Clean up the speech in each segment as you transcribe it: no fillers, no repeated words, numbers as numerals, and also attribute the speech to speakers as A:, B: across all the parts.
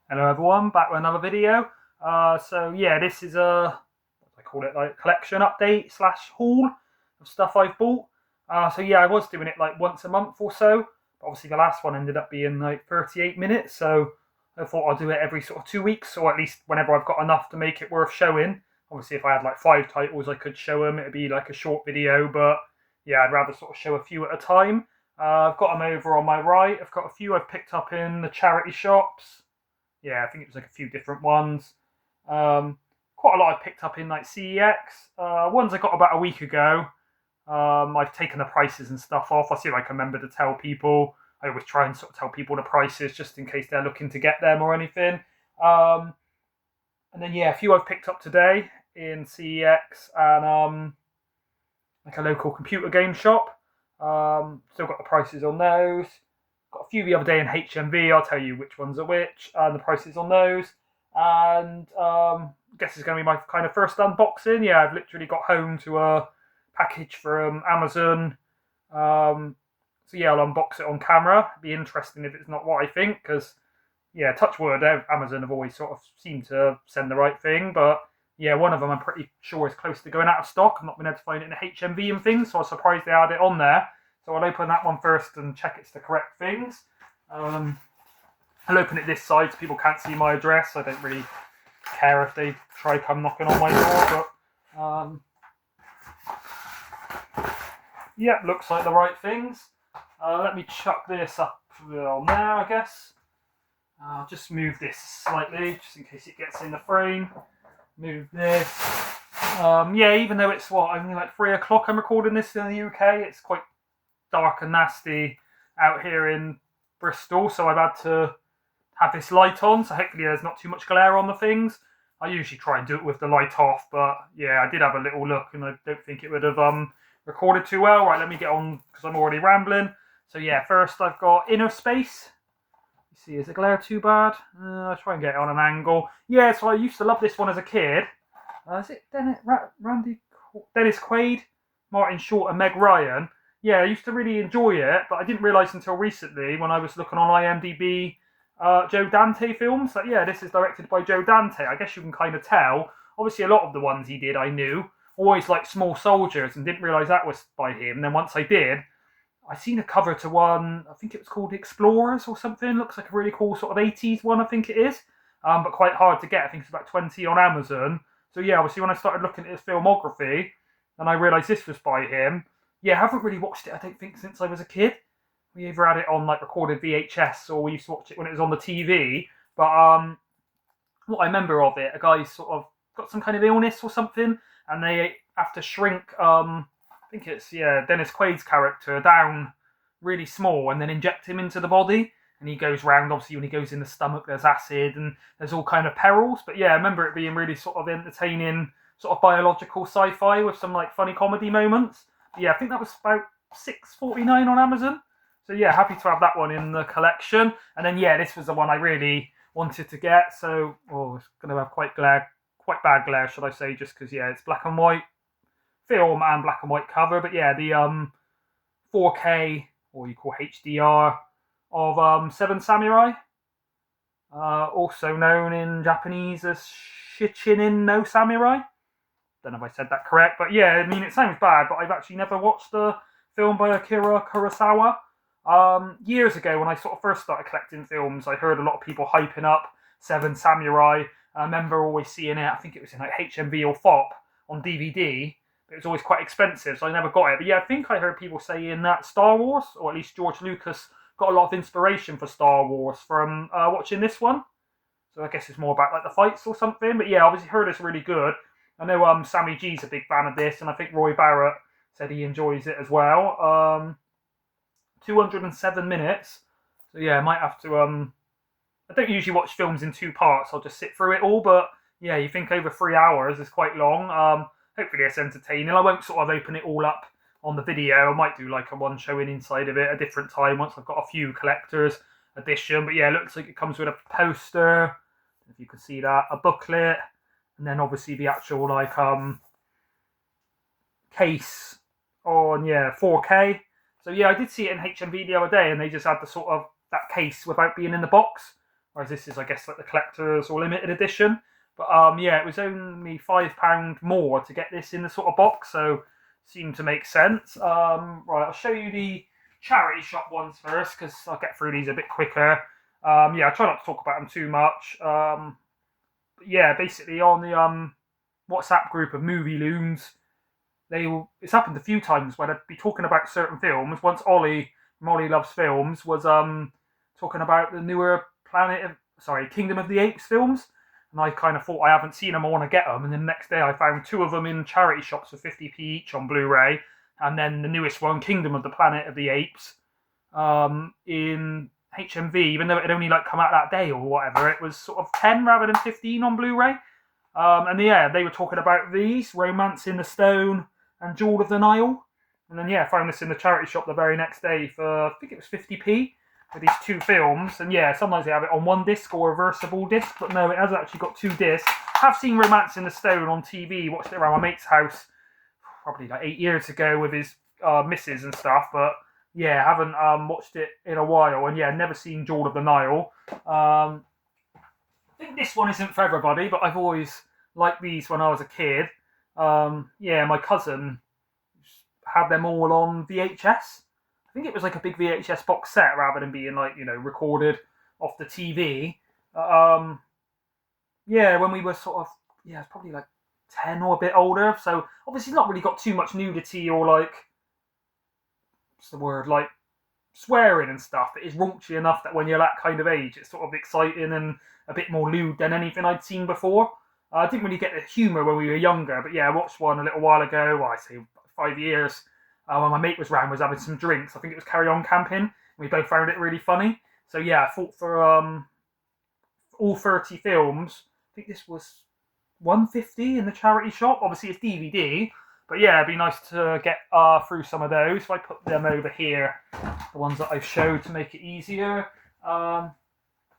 A: Hello everyone, back with another video. So yeah, this is a, what do I call it, like collection update slash haul of stuff I've bought. So yeah, I was doing it like once a month or so, but obviously the last one ended up being like 38 minutes, so I thought I'll do it every sort of 2 weeks, or at least whenever I've got enough to make it worth showing. Obviously if I had like 5 titles I could show them, it'd be like a short video, but yeah, I'd rather sort of show a few at a time. I've got them over on my right. I've got a few I've picked up in the charity shops. Yeah, I think it was like a few different ones. Quite a lot I picked up in like CEX. Ones I got about a week ago. I've taken the prices and stuff off. I see if I can remember to tell people. I always try and sort of tell people the prices just in case they're looking to get them or anything. Um, and then yeah, a few I've picked up today in CEX and like a local computer game shop. Still got the prices on those. Got a few the other day in HMV. I'll tell you which ones are which and the prices on those. And I guess it's going to be my kind of first unboxing. Yeah, I've literally got home to a package from Amazon. So yeah, I'll unbox it on camera. It'd be interesting if it's not what I think, because yeah, touch wood, Amazon have always sort of seemed to send the right thing, but yeah, one of them I'm pretty sure is close to going out of stock. I've not been able to find it in the HMV and things, so I was surprised they had it on there. So I'll open that one first and check it's the correct things. I'll open it this side so people can't see my address. I don't really care if they try come knocking on my door, but yeah, looks like the right things. Let me chuck this up on there, I guess. I'll just move this slightly, just in case it gets in the frame. Move this. Yeah, even though it's only like 3 o'clock I'm recording this in the UK, it's quite dark and nasty out here in Bristol, so I've had to have this light on, so hopefully there's not too much glare on the things. I usually try and do it with the light off, but yeah, I did have a little look and I don't think it would have recorded too well. Right, let me get on because I'm already rambling. So yeah, first I've got Inner Space. You see, is the glare too bad? I'll try and get it on an angle. Yeah, so I used to love this one as a kid. Is it Dennis Quaid, Martin Short and Meg Ryan? Yeah, I used to really enjoy it, but I didn't realise until recently when I was looking on IMDb Joe Dante films that yeah, this is directed by Joe Dante. I guess you can kind of tell. Obviously, a lot of the ones he did I knew. Always like Small Soldiers, and didn't realise that was by him. And then once I did, I seen a cover to one. I think it was called Explorers or something. Looks like a really cool sort of 80s one. I think it is, but quite hard to get. I think it's about 20 on Amazon. So yeah, obviously when I started looking at his filmography, and I realised this was by him. Yeah, I haven't really watched it. I don't think since I was a kid. We either had it on like recorded VHS or we used to watch it when it was on the TV. But what I remember of it, a guy sort of got some kind of illness or something, and they have to shrink. I think it's Dennis Quaid's character down really small, and then inject him into the body. And he goes round. Obviously, when he goes in the stomach, there's acid and there's all kind of perils. But yeah, I remember it being really sort of entertaining, sort of biological sci-fi with some like funny comedy moments. But yeah, I think that was about $6.49 on Amazon. So yeah, happy to have that one in the collection. And then yeah, this was the one I really wanted to get. So it's going to have quite bad glare, should I say? Just because yeah, it's black and white film and black and white cover. But yeah, the 4K or you call HDR of Seven Samurai, also known in Japanese as Shichinin no Samurai. Don't know if I said that correct, but yeah, I mean it sounds bad, but I've actually never watched the film by Akira Kurosawa. Years ago, when I sort of first started collecting films, I heard a lot of people hyping up Seven Samurai. I remember always seeing it. I think it was in like HMV or FOP on DVD. It was always quite expensive, so I never got it. But yeah, I think I heard people saying that Star Wars, or at least George Lucas, got a lot of inspiration for Star Wars from watching this one. So I guess it's more about like the fights or something. But yeah, obviously heard it's really good. I know Sammy G's a big fan of this, and I think Roy Barrett said he enjoys it as well. 207 minutes. So yeah, I might have to. I don't usually watch films in 2 parts. I'll just sit through it all. But yeah, you think over 3 hours is quite long. Hopefully it's entertaining. I won't sort of open it all up on the video. I might do like a one showing inside of it a different time once I've got a few collector's edition. But yeah, it looks like it comes with a poster, if you can see that, a booklet, and then obviously the actual like case on 4K. So yeah, I did see it in HMV the other day, and they just had the sort of that case without being in the box, whereas this is, I guess, like the collector's or limited edition. But yeah, it was only £5 more to get this in the sort of box, so seemed to make sense. Right, I'll show you the charity shop ones first, because I'll get through these a bit quicker. Yeah, I try not to talk about them too much. But yeah, basically on the WhatsApp group of movie loons, it's happened a few times when I'd be talking about certain films. Once Ollie from Ollie Loves Films was talking about the newer Kingdom of the Apes films, and I kind of thought I haven't seen them, I want to get them, and then the next day I found 2 of them in charity shops for 50p each on Blu-ray, and then the newest one, Kingdom of the Planet of the Apes, in HMV, even though it had only like come out that day or whatever, it was sort of 10 rather than 15 on Blu-ray. And yeah, they were talking about these, Romance in the Stone and Jewel of the Nile. And then yeah, I found this in the charity shop the very next day for, I think it was 50p, with these 2 films. And yeah, sometimes they have it on 1 disc or a reversible disc, but no, it has actually got 2 discs. I've seen Romance in the Stone on TV, watched it around my mate's house probably like 8 years ago with his missus and stuff, but yeah, haven't watched it in a while, and yeah, never seen Jewel of the Nile. I think this one isn't for everybody, but I've always liked these when I was a kid. Yeah, my cousin had them all on VHS. I think it was like a big VHS box set rather than being like, recorded off the TV. Yeah, when we were sort of, it's probably like 10 or a bit older, so obviously not really got too much nudity or like, what's the word, like swearing and stuff. It is raunchy enough that when you're that kind of age, it's sort of exciting and a bit more lewd than anything I'd seen before. I didn't really get the humour when we were younger, but yeah, I watched one a little while ago, I say 5 years, when my mate was having some drinks. I think it was Carry On Camping. We both found it really funny. So yeah, I thought for all 30 films, I think this was £1.50 in the charity shop. Obviously it's DVD, but yeah, it'd be nice to get through some of those. So I put them over here, the ones that I've showed to make it easier.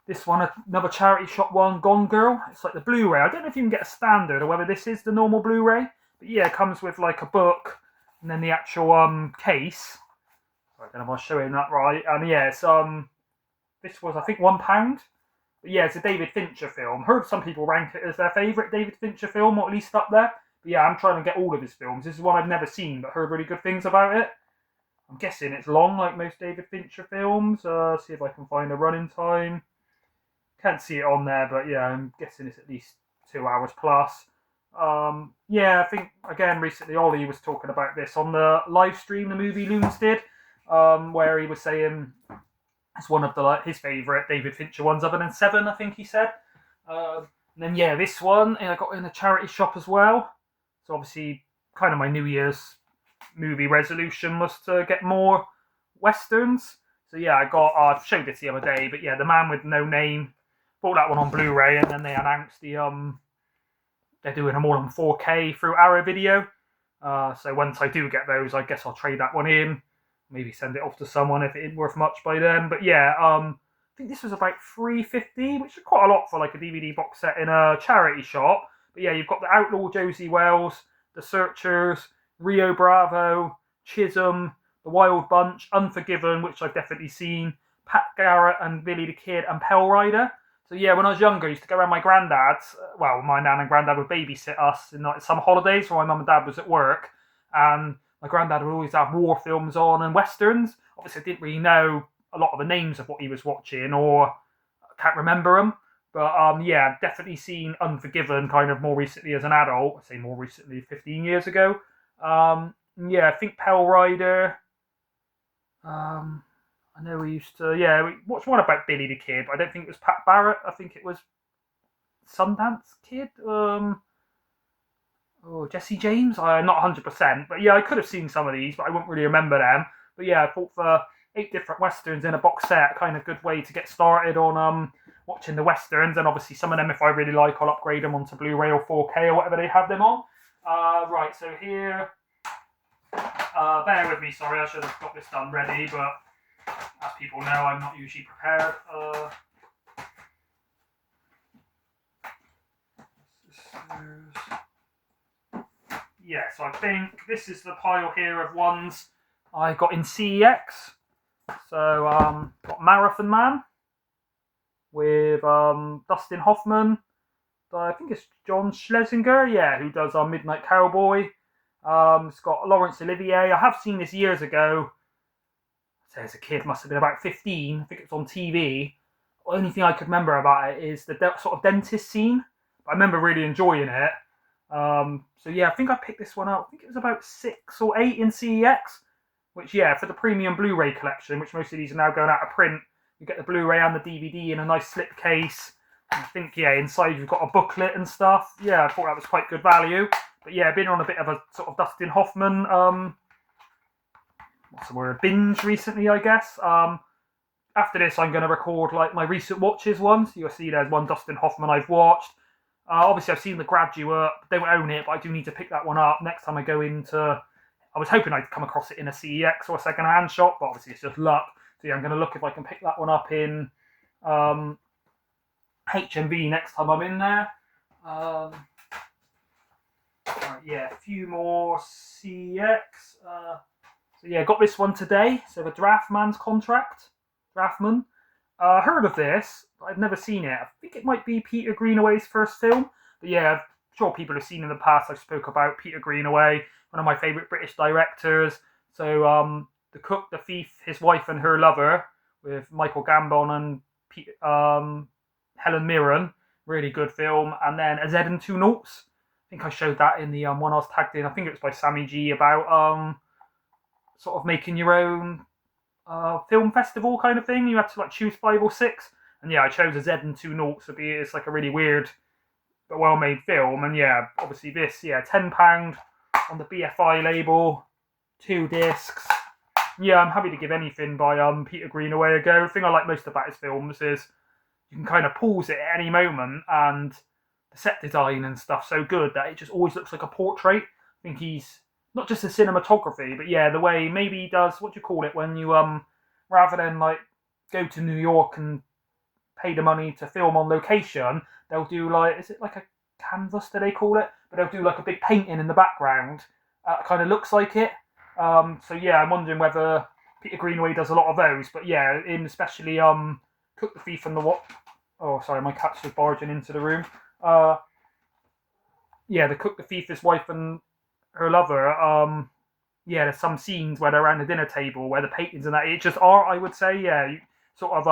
A: This one, another charity shop one, Gone Girl. It's like the Blu-ray. I don't know if you can get a standard or whether this is the normal Blu-ray, but yeah, it comes with like a book and then the actual case. I don't know if I'm showing that right. And yeah, it's this was I think £1. But yeah, it's a David Fincher film. Heard some people rank it as their favourite David Fincher film, or at least up there. But yeah, I'm trying to get all of his films. This is one I've never seen, but heard really good things about it. I'm guessing it's long, like most David Fincher films. See if I can find a running time. Can't see it on there, but yeah, I'm guessing it's at least 2 hours plus. Yeah, I think, again, recently Ollie was talking about this on the live stream the Movie Loons did, where he was saying it's one of his favourite David Fincher ones, other than Seven, I think he said. And then, yeah, this one I got in a charity shop as well. So obviously, kind of my New Year's movie resolution was to get more Westerns. So yeah, I showed this the other day, but yeah, The Man with No Name, bought that one on Blu-ray, and then they announced they're doing them all on 4K through Arrow Video. So once I do get those, I guess I'll trade that one in, maybe send it off to someone if it isn't worth much by then. But yeah, I think this was about $3.50, which is quite a lot for like a DVD box set in a charity shop. But yeah, you've got The Outlaw Josie Wells, The Searchers, Rio Bravo, Chisholm, The Wild Bunch, Unforgiven, which I've definitely seen, Pat Garrett and Billy the Kid, and Pell Rider. So yeah, when I was younger, I used to go around my granddad's. Well, my nan and granddad would babysit us in like some holidays when my mum and dad was at work, and my granddad would always have war films on and westerns. Obviously, I didn't really know a lot of the names of what he was watching, or I can't remember them. But yeah, definitely seen Unforgiven kind of more recently as an adult. I say more recently, 15 years ago. Yeah, I think Pell Rider. I know we used to, we watched one about Billy the Kid, but I don't think it was Pat Barrett. I think it was Sundance Kid. Jesse James. I'm not 100%, but yeah, I could have seen some of these, but I wouldn't really remember them. But yeah, I thought for 8 different westerns in a box set, kind of good way to get started on watching the westerns. And obviously, some of them, if I really like, I'll upgrade them onto Blu-ray or 4K or whatever they have them on. Right, so here, bear with me. Sorry, I should have got this done ready, but as people know, I'm not usually prepared. Yeah, so I think this is the pile here of ones I got in CEX. So, got Marathon Man, with Dustin Hoffman. I think it's John Schlesinger, yeah, who does Midnight Cowboy. It's got Laurence Olivier. I have seen this years ago. I say as a kid, must have been about 15. I think it was on TV. The only thing I could remember about it is the sort of dentist scene. I remember really enjoying it. So yeah, I think I picked this one up. I think it was about 6 or 8 in CEX. Which, yeah, for the premium Blu-ray collection, which most of these are now going out of print, you get the Blu-ray and the DVD in a nice slipcase. I think, yeah, inside you've got a booklet and stuff. Yeah, I thought that was quite good value. But yeah, been on a bit of a sort of Dustin Hoffman, what's the word, binge recently, I guess. After this, I'm going to record like my recent watches one. So you'll see there's one Dustin Hoffman I've watched. Obviously, I've seen The Graduate. Don't own it, but I do need to pick that one up next time I go into... I was hoping I'd come across it in a CEX or a second-hand shop, but obviously it's just luck. So yeah, I'm going to look if I can pick that one up in HMV next time I'm in there. Right, yeah, a few more CEX. So yeah, got this one today. So the Draftman's Contract. Draftman. Heard of this, but I've never seen it. I think it might be Peter Greenaway's first film. But yeah, I'm sure people have seen in the past. I spoke about Peter Greenaway, one of my favourite British directors. So The Cook, the Thief, His Wife and Her Lover, with Michael Gambon and Helen Mirren. Really good film. And then A Z and Two Noughts. I think I showed that in the one I was tagged in. I think it was by Sammy G, about sort of making your own film festival kind of thing. You had to like choose 5 or 6. And yeah, I chose A Z and Two Noughts. It's like a really weird but well-made film. And yeah, obviously this, yeah, £10 on the BFI label, 2 discs. Yeah, I'm happy to give anything by Peter Greenaway a go. The thing I like most about his films is you can kind of pause it at any moment, and the set design and stuff so good that it just always looks like a portrait. I think he's not just the cinematography, but yeah, the way maybe he does, what do you call it, when you rather than like go to New York and pay the money to film on location, they'll do like, is it like a canvas, do they call it? But they'll do like a big painting in the background. Kind of looks like it. So yeah, I'm wondering whether Peter Greenaway does a lot of those. But yeah, in especially Cook, the Thief and the What? Oh, sorry, my cat's just barging into the room. Yeah, the Cook, the Thief, His Wife and Her Lover. Yeah, there's some scenes where they're around the dinner table where the paintings and that, it's just art, I would say. Yeah, you sort of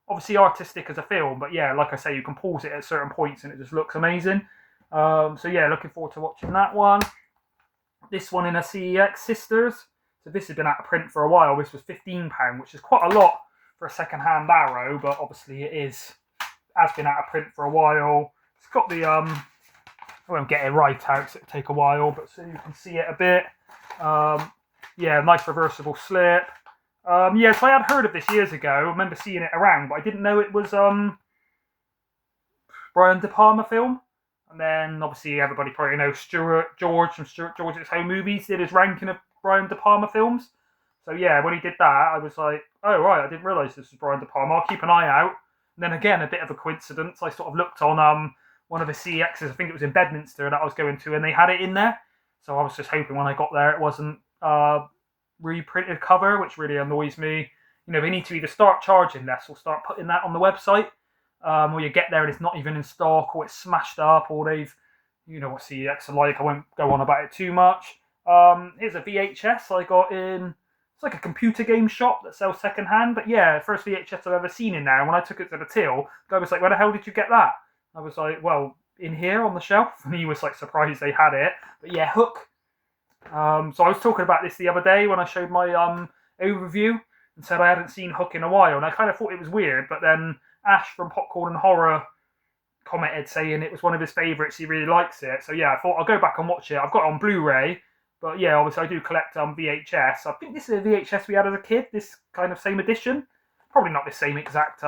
A: obviously artistic as a film, but yeah, like I say, you can pause it at certain points and it just looks amazing. So yeah, looking forward to watching that one. This one in a CEX, Sisters. So this has been out of print for a while. This was £15, which is quite a lot for a second-hand Arrow, but obviously has been out of print for a while. It's got the I won't get it right out, so it'll take a while, but so you can see it a bit. Yeah, nice reversible slip. Yeah, so I had heard of this years ago. I remember seeing it around, but I didn't know it was Brian De Palma film. And then obviously everybody probably knows Stuart George from Stuart George's Home Movies did his ranking of Brian De Palma films. So yeah, when he did that, I was like, oh right, I didn't realise this was Brian De Palma. I'll keep an eye out. And then again, a bit of a coincidence, I sort of looked on one of the CEXs, I think it was in Bedminster that I was going to, and they had it in there. So I was just hoping when I got there it wasn't reprinted cover, which really annoys me. You know, they need to either start charging less or start putting that on the website, or you get there and it's not even in stock, or it's smashed up, or they've, you know what CEX are like, I won't go on about it too much. Here's a VHS I got in, it's like a computer game shop that sells second hand, but yeah, first VHS I've ever seen in there, and when I took it to the till, the guy was like, where the hell did you get that? I was like, well, in here on the shelf, and he was like surprised they had it. But yeah, Hook. So I was talking about this the other day when I showed my overview and said I hadn't seen Hook in a while, and I kind of thought it was weird, but then Ash from Popcorn and Horror commented saying it was one of his favourites, he really likes it. So yeah, I thought I'll go back and watch it. I've got it on Blu-ray, but yeah, obviously I do collect VHS. I think this is a VHS we had as a kid, this kind of same edition. Probably not the same exact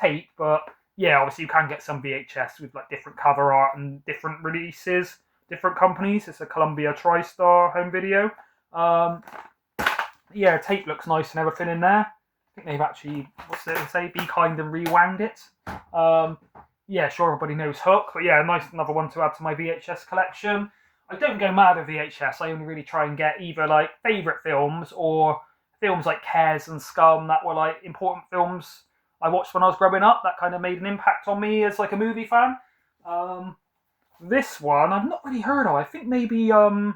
A: tape, but yeah, obviously you can get some VHS with like different cover art and different releases, different companies. It's a Columbia TriStar home video. Yeah, tape looks nice and everything in there. I think they've actually, what's it say, Be Kind and rewound it. Yeah, sure, everybody knows Hook, but yeah, nice another one to add to my VHS collection. I don't go mad at VHS. I only really try and get either like favourite films or films like Cares and Scum that were like important films I watched when I was growing up. That kind of made an impact on me as like a movie fan. This one I've not really heard of. I think maybe Roy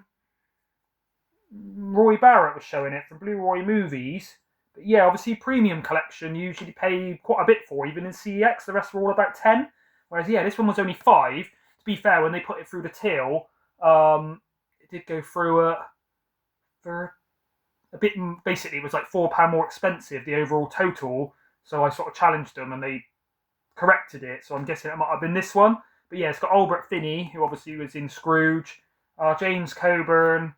A: Barrett was showing it from Blue Roy Movies. But yeah, obviously premium collection you usually pay quite a bit for, even in CEX. The rest were all about 10. Whereas yeah, this one was only 5. To be fair, when they put it through the till, it did go through for a bit. Basically, it was like £4 more expensive the overall total. So I sort of challenged them, and they corrected it. So I'm guessing it might have been this one. But yeah, it's got Albert Finney, who obviously was in Scrooge. James Coburn,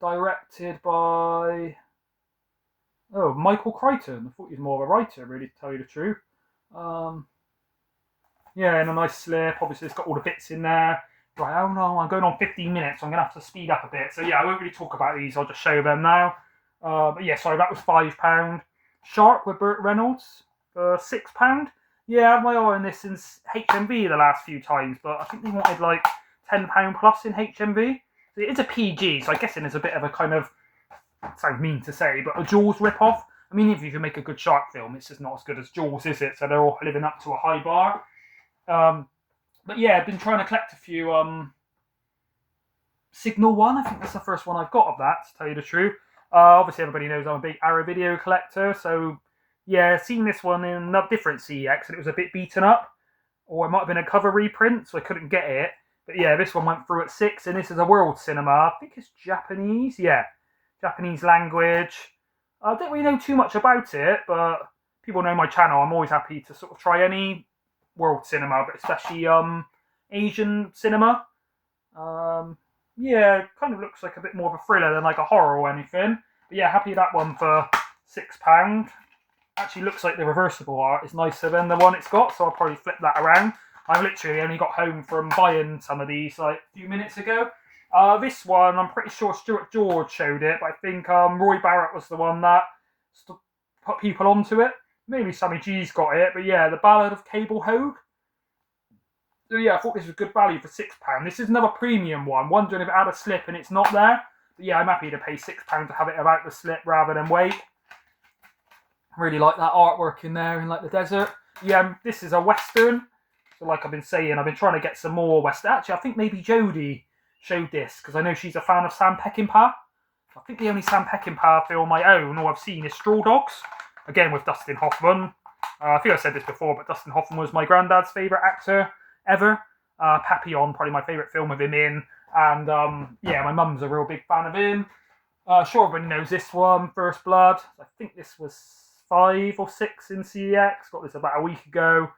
A: directed by Michael Crichton. I thought he was more of a writer, really, to tell you the truth. Yeah, and a nice slip. Obviously, it's got all the bits in there. Right, oh no, I'm going on 15 minutes, so I'm going to have to speed up a bit. So yeah, I won't really talk about these. I'll just show them now. But yeah, sorry, that was £5. Shark with Burt Reynolds for £6. Yeah, I had my eye on this since HMV the last few times, but I think they wanted like £10 plus in HMV. So it is a PG, so I'm guessing it's a bit of a kind of, sounds mean to say, but a Jaws rip-off. I mean, if you can make a good shark film, it's just not as good as Jaws, is it? So they're all living up to a high bar. But yeah, I've been trying to collect a few Signal 1. I think that's the first one I've got of that, to tell you the truth. Obviously, everybody knows I'm a big Arrow video collector, so yeah, seen this one in a different CEX, and it was a bit beaten up, or it might have been a cover reprint, so I couldn't get it. But yeah, this one went through at 6, and this is a world cinema. I think it's Japanese, yeah, Japanese language. I don't really know too much about it, but people know my channel. I'm always happy to sort of try any world cinema, but especially Asian cinema. Yeah, it kind of looks like a bit more of a thriller than like a horror or anything. But yeah, happy that one for £6. Actually looks like the reversible art is nicer than the one it's got, so I'll probably flip that around. I've literally only got home from buying some of these like a few minutes ago. This one, I'm pretty sure Stuart George showed it, but I think Roy Barrett was the one that put people onto it. Maybe Sammy G's got it, but yeah, The Ballad of Cable Hogue. So yeah, I thought this was good value for £6. This is another premium one. Wondering if it had a slip and it's not there. But yeah, I'm happy to pay £6 to have it without the slip rather than wait. Really like that artwork in there in like the desert. Yeah, this is a Western. So like I've been saying, I've been trying to get some more Western. Actually, I think maybe Jodie showed this because I know she's a fan of Sam Peckinpah. I think the only Sam Peckinpah film I own or I've seen is Straw Dogs. Again with Dustin Hoffman. I think I said this before, but Dustin Hoffman was my granddad's favourite actor ever. Papillon, probably my favourite film with him in. And yeah, my mum's a real big fan of him. Sure everybody knows this one, First Blood. I think this was 5 or 6 in CEX. Got this about a week ago.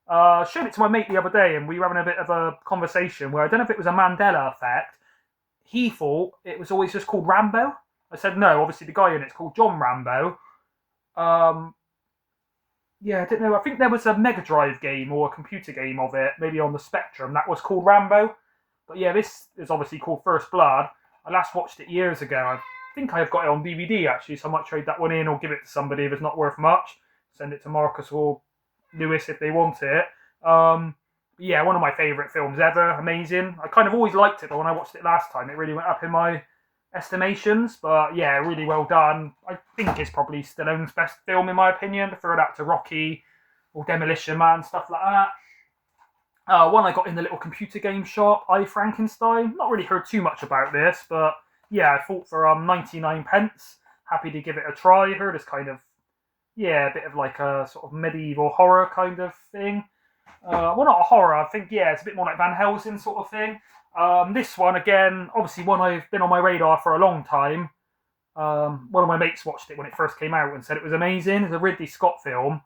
A: Showed it to my mate the other day and we were having a bit of a conversation where I don't know if it was a Mandela effect. He thought it was always just called Rambo. I said no, obviously the guy in it's called John Rambo. Yeah, I didn't know. I think there was a Mega Drive game or a computer game of it, maybe on the Spectrum, that was called Rambo. But yeah, this is obviously called First Blood. I last watched it years ago. I think I have got it on DVD actually, so I might trade that one in or give it to somebody if it's not worth much. Send it to Marcus or Lewis if they want it. Yeah, one of my favourite films ever. Amazing. I kind of always liked it, but when I watched it last time, it really went up in my estimations. But yeah, really well done. I think it's probably Stallone's best film in my opinion. Prefer that to Rocky or Demolition Man, stuff like that. One I got in the little computer game shop, I Frankenstein. Not really heard too much about this, but yeah, I thought for 99 pence. Happy to give it a try. Heard it's kind of, yeah, a bit of like a sort of medieval horror kind of thing. Well, not a horror. I think, yeah, it's a bit more like Van Helsing sort of thing. This one, again, obviously one I've been on my radar for a long time. One of my mates watched it when it first came out and said it was amazing. It's a Ridley Scott film.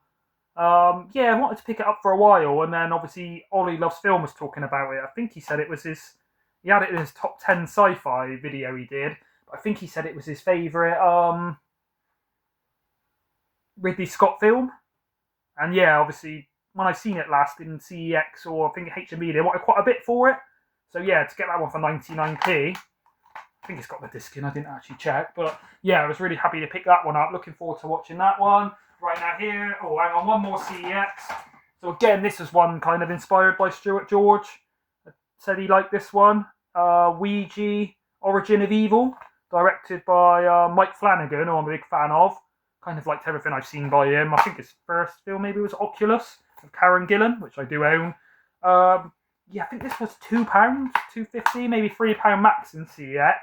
A: Yeah, I wanted to pick it up for a while, and then obviously Ollie Loves Film was talking about it. I think he said it was he had it in his top 10 sci-fi video he did. But I think he said it was his favourite Ridley Scott film. And yeah, obviously, when I seen it last in CEX or I think HMV, they wanted quite a bit for it. So yeah, to get that one for 99p, I think it's got the disc in, I didn't actually check. But yeah, I was really happy to pick that one up. Looking forward to watching that one. Right now here, oh hang on, one more CEX. So again, this is one kind of inspired by Stuart George. Said he liked this one. Ouija, Origin of Evil, directed by Mike Flanagan, who I'm a big fan of. Kind of liked everything I've seen by him. I think his first film maybe was Oculus of Karen Gillan, which I do own. Yeah, I think this was £2, £2.50, maybe £3 max in CEX.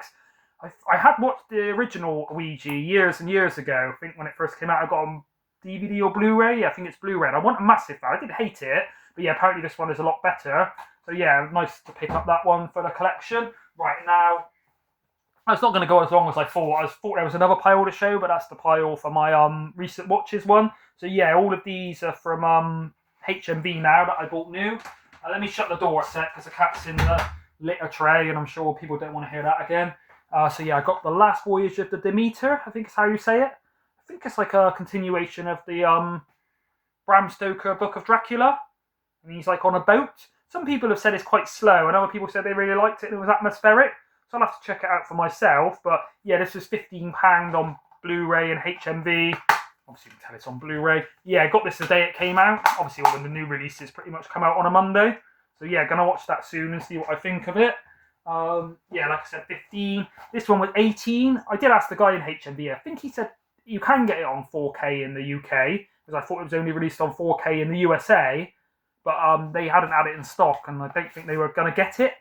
A: I had watched the original Ouija years and years ago. I think when it first came out, I got on DVD or Blu-ray. I think it's Blu-ray. And I wasn't a massive fan. I didn't hate it, but yeah, apparently this one is a lot better. So yeah, nice to pick up that one for the collection. Right now, it's not going to go as long as I thought. I thought there was another pile to show, but that's the pile for my recent watches one. So yeah, all of these are from HMV now that I bought new. Let me shut the door a sec because the cat's in the litter tray, and I'm sure people don't want to hear that again. So yeah, I got The Last Voyage of the Demeter, I think is how you say it. I think it's like a continuation of the Bram Stoker Book of Dracula. And he's like on a boat. Some people have said it's quite slow, and other people said they really liked it and it was atmospheric. So I'll have to check it out for myself. But yeah, this was £15 on Blu-ray and HMV. Obviously, you can tell it's on Blu-ray. Yeah, I got this the day it came out. Obviously, all of the new releases pretty much come out on a Monday. So yeah, gonna watch that soon and see what I think of it. Yeah, like I said, 15. This one was 18. I did ask the guy in HMV. I think he said you can get it on 4K in the UK, because I thought it was only released on 4K in the USA. But they hadn't had it in stock, and I don't think they were going to get it.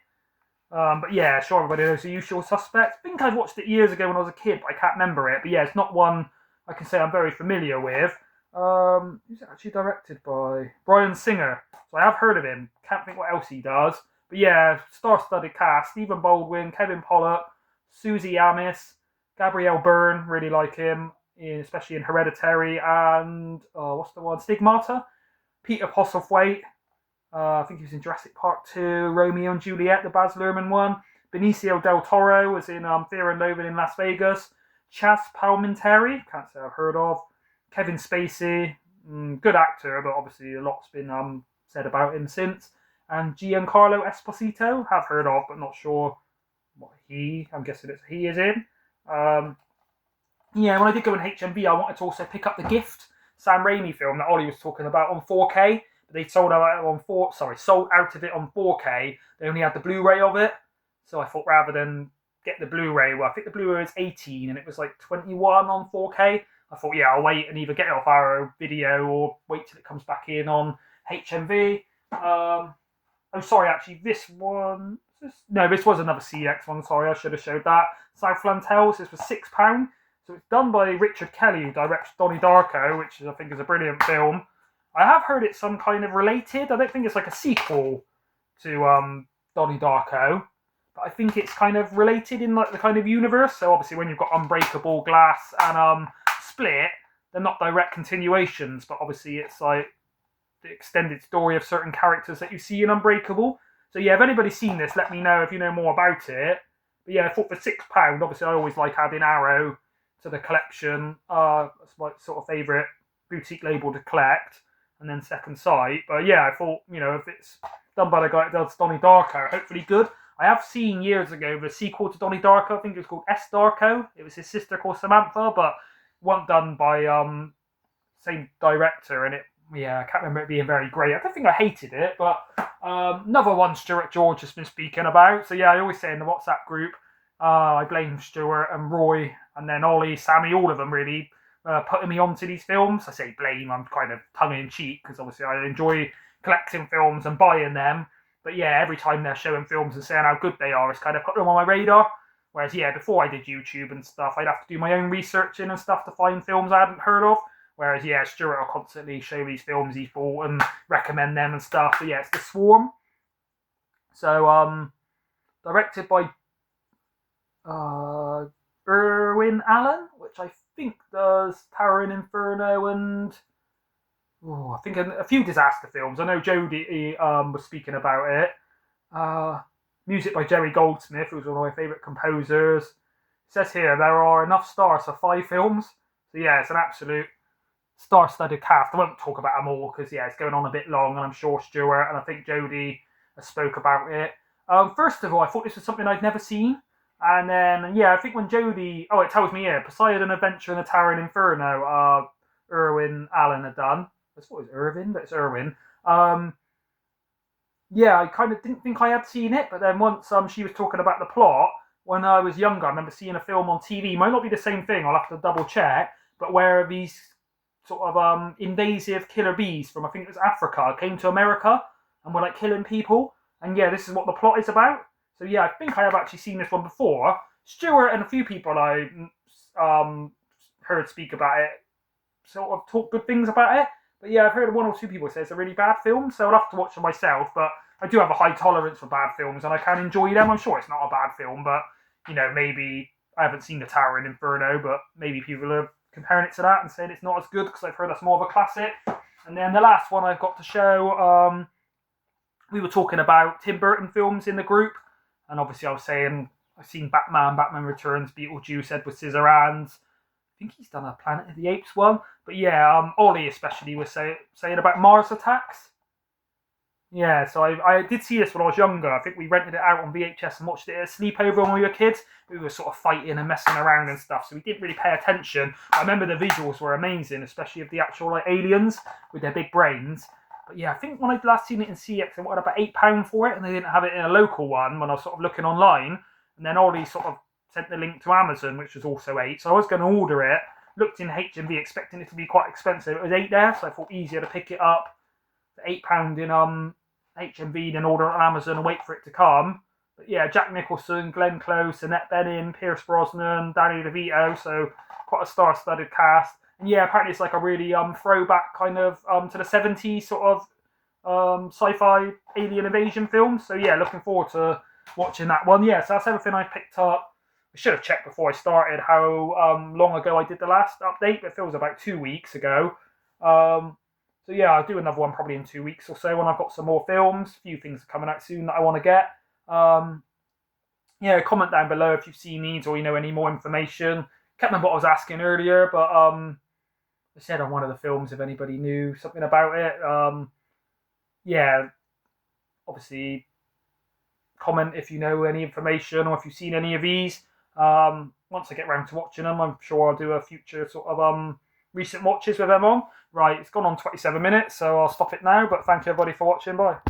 A: But yeah, sure, everybody knows The Usual Suspects. I think I watched it years ago when I was a kid, but I can't remember it. But yeah, it's not one I can say I'm very familiar with. Who's it actually directed by? Bryan Singer. So I have heard of him. Can't think what else he does. But yeah, star-studded cast. Stephen Baldwin, Kevin Pollak, Susie Amis, Gabrielle Byrne, really like him, especially in Hereditary, and what's the one? Stigmata. Peter Postlethwaite. I think he was in Jurassic Park 2, Romeo and Juliet, the Baz Luhrmann one. Benicio del Toro was in Fear and Loathing in Las Vegas. Chaz Palminteri, can't say I've heard of. Kevin Spacey, good actor, but obviously a lot's been said about him since. And Giancarlo Esposito, have heard of, but not sure what I'm guessing it's he is in. Yeah, when I did go in HMV, I wanted to also pick up The Gift, Sam Raimi film that Ollie was talking about on 4K. But they sold out of it on 4K. They only had the Blu-ray of it. So I thought rather than get the Blu-ray, well, I think the Blu-ray was 18 and it was like 21 on 4K. I thought, yeah, I'll wait and either get it off our video or wait till it comes back in on HMV. Oh, sorry, actually, this one... No, this was another CX one, sorry, I should have showed that. Southland Tales, this was £6. So it's done by Richard Kelly, who directs Donnie Darko, which I think is a brilliant film. I have heard it's some kind of related. I don't think it's like a sequel to Donnie Darko, but I think it's kind of related in like the kind of universe. So obviously when you've got Unbreakable, Glass, and Split, they're not direct continuations, but obviously it's like the extended story of certain characters that you see in Unbreakable. So yeah, if anybody's seen this, let me know if you know more about it. But yeah, I thought for £6, obviously I always like adding Arrow to the collection. That's my sort of favourite boutique label to collect. And then Second Sight. But yeah, I thought, if it's done by the guy that does Donnie Darko, hopefully good. I have seen years ago the sequel to Donnie Darko, I think it was called S. Darko. It was his sister called Samantha, but wasn't done by same director, and I can't remember it being very great. I don't think I hated it, but another one Stuart George has been speaking about. So yeah, I always say in the WhatsApp group, I blame Stuart and Roy, and then Ollie, Sammy, all of them really, putting me onto these films. I say blame, I'm kind of tongue-in-cheek, because obviously I enjoy collecting films and buying them. But yeah, every time they're showing films and saying how good they are, it's kind of put them on my radar. Whereas yeah, before I did YouTube and stuff, I'd have to do my own researching and stuff to find films I hadn't heard of. Whereas yeah, Stuart will constantly show these films he's bought and recommend them and stuff. But yeah, it's The Swarm. So directed by Irwin Allen, which I think does Towering Inferno and I think a few disaster films. I know Jodie was speaking about it. Music by Jerry Goldsmith, who's one of my favourite composers. It says here there are enough stars for 5 films. So yeah, it's an absolute star-studded cast. I won't talk about them all because yeah, it's going on a bit long, and I'm sure Stuart and I think Jodie spoke about it. First of all, I thought this was something I'd never seen. And then, yeah, I think when Jodie... Oh, it tells me here, Poseidon Adventure in the Towering Inferno, Irwin Allen had done. I thought it was Irvin, but it's Irwin. Yeah, I kind of didn't think I had seen it, but then once she was talking about the plot, when I was younger, I remember seeing a film on TV. Might not be the same thing, I'll have to double check. but where these sort of invasive killer bees from, I think it was Africa, came to America and were like killing people. And yeah, this is what the plot is about. So yeah, I think I have actually seen this one before. Stuart and a few people I heard speak about it sort of talk good things about it. But yeah, I've heard one or two people say it's a really bad film, so I'll have to watch it myself. But I do have a high tolerance for bad films, and I can enjoy them. I'm sure it's not a bad film, but you know, maybe I haven't seen The Tower and Inferno, but maybe people are comparing it to that and saying it's not as good because I've heard that's more of a classic. And then the last one I've got to show, we were talking about Tim Burton films in the group, and obviously I was saying I've seen Batman Returns, Beetlejuice, Edward Scissorhands. I think he's done a Planet of the Apes one. But yeah, Ollie especially was saying about Mars Attacks. Yeah, so I did see this when I was younger. I think we rented it out on VHS and watched it at a sleepover when we were kids. We were sort of fighting and messing around and stuff, so we didn't really pay attention. I remember the visuals were amazing, especially of the actual like aliens with their big brains. But yeah, I think when I'd last seen it in CX, I wanted about £8 for it, and they didn't have it in a local one when I was sort of looking online. And then Ollie sort of sent the link to Amazon, which was also £8. So I was going to order it. Looked in HMV expecting it to be quite expensive. It was £8 there, so I thought easier to pick it up for £8 in HMV than order it on Amazon and wait for it to come. But yeah, Jack Nicholson, Glenn Close, Annette Bening, Pierce Brosnan, Danny DeVito, so quite a star-studded cast. And yeah, apparently it's like a really throwback kind of to the 70s sort of sci-fi alien invasion film. So yeah, looking forward to watching that one. Yeah, so that's everything I picked up. I should have checked before I started how long ago I did the last update, but it feels about 2 weeks ago. So yeah, I'll do another one probably in 2 weeks or so when I've got some more films. A few things are coming out soon that I want to get. Yeah, comment down below if you've seen these or you know any more information. Can't remember what I was asking earlier, but I said on one of the films if anybody knew something about it. Yeah, obviously comment if you know any information or if you've seen any of these. Once I get round to watching them, I'm sure I'll do a future sort of recent watches with them on. Right, it's gone on 27 minutes, so I'll stop it now, but thank you everybody for watching. Bye.